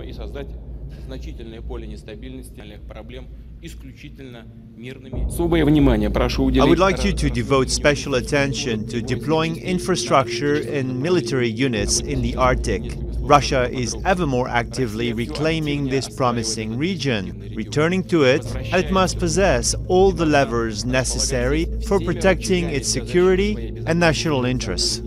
и создать значительное поле нестабильности, проблем исключительно мирными. Особое внимание прошу уделить. I would like you to devote special attention to deploying infrastructure and military units in the Arctic. Russia is ever more actively reclaiming this promising region. Returning to it, and it must possess all the levers necessary for protecting its security and national interests.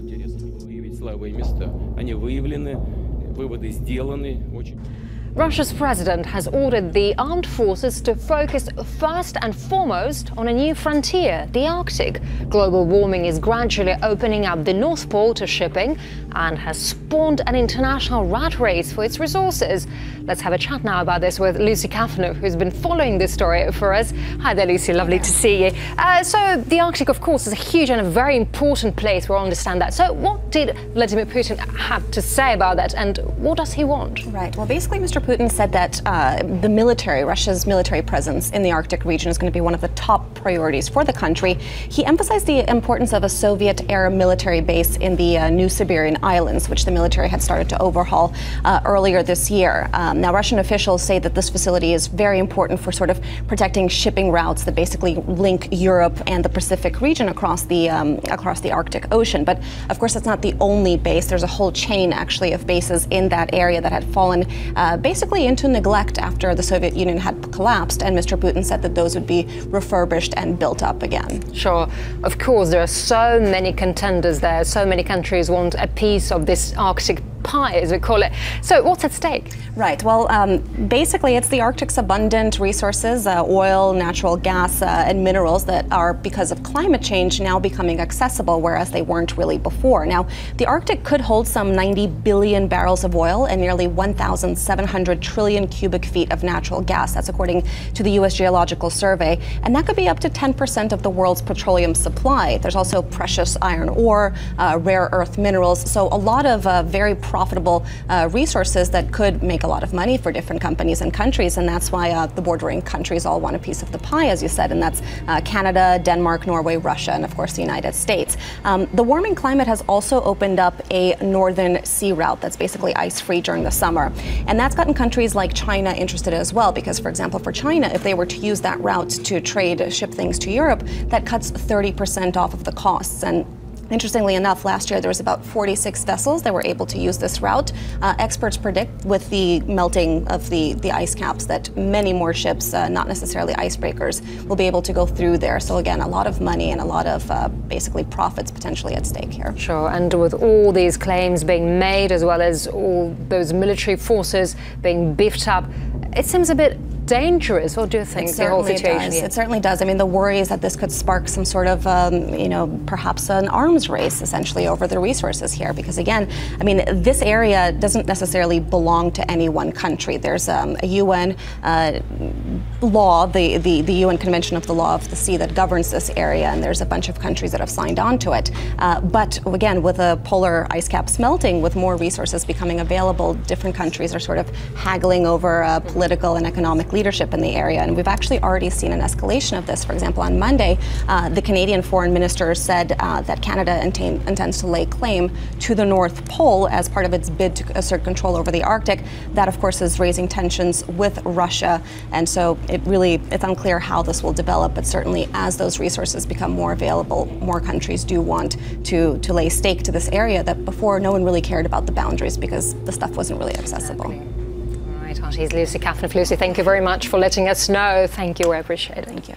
Russia's president has ordered the armed forces to focus first and foremost on a new frontier, the Arctic. Global warming is gradually opening up the North Pole to shipping and has spawned an international rat race for its resources. Let's have a chat now about this with Lucy Kafanov, who's been following this story for us. Hi there, Lucy. Lovely to see you. So the Arctic, of course, is a huge and a very important place. We all understand that. So what did Vladimir Putin have to say about that, and what does he want? Right. Well, basically, Mr. Putin said that the military, Russia's military presence in the Arctic region is going to be one of the top priorities for the country. He emphasized the importance of a Soviet-era military base in the New Siberian Islands, which the military had started to overhaul earlier this year. Now, Russian officials say that this facility is very important for sort of protecting shipping routes that basically link Europe and the Pacific region across the Arctic Ocean. But of course, that's not the only base. There's a whole chain, actually, of bases in that area that had fallen basically into neglect after the Soviet Union had collapsed, and Mr. Putin said that those would be refurbished and built up again. Sure. Of course, there are so many contenders there. So many countries want a piece of this Arctic pie, as we call it. So what's at stake? Right. Well, basically, it's the Arctic's abundant resources, oil, natural gas, and minerals that are, because of climate change, now becoming accessible, whereas they weren't really before. Now, the Arctic could hold some 90 billion barrels of oil and nearly 1,700 trillion cubic feet of natural gas. That's according to the U.S. Geological Survey. And that could be up to 10% of the world's petroleum supply. There's also precious iron ore, rare earth minerals. So a lot of very profitable resources that could make a lot of money for different companies and countries, and that's why the bordering countries all want a piece of the pie, as you said, and that's Canada, Denmark, Norway, Russia, and of course the United States. The warming climate has also opened up a northern sea route that's basically ice-free during the summer, and that's gotten countries like China interested as well, because, for example, for China, if they were to use that route to ship things to Europe, that cuts 30% off of the costs. And interestingly enough, last year there was about 46 vessels that were able to use this route. Experts predict with the melting of the ice caps that many more ships, not necessarily icebreakers, will be able to go through there. So again, a lot of money and a lot of basically profits potentially at stake here. Sure, and with all these claims being made, as well as all those military forces being beefed up, it seems a bit dangerous. What do you think, the whole situation? It certainly does. I mean, the worry is that this could spark some sort of, perhaps an arms race, essentially, over the resources here. Because again, I mean, this area doesn't necessarily belong to any one country. There's a UN law, the UN Convention of the Law of the Sea, that governs this area, and there's a bunch of countries that have signed on to it. But again, with the polar ice caps melting, with more resources becoming available, different countries are sort of haggling over political and economic leadership in the area, and we've actually already seen an escalation of this. For example, on Monday, the Canadian foreign minister said that Canada intends to lay claim to the North Pole as part of its bid to assert control over the Arctic. That, of course, is raising tensions with Russia, and so it's unclear how this will develop, but certainly as those resources become more available, more countries do want to lay stake to this area that before no one really cared about the boundaries because the stuff wasn't really accessible. Right, Lucy Kafanov. Lucy, thank you very much for letting us know. Thank you, I appreciate it. Thank you.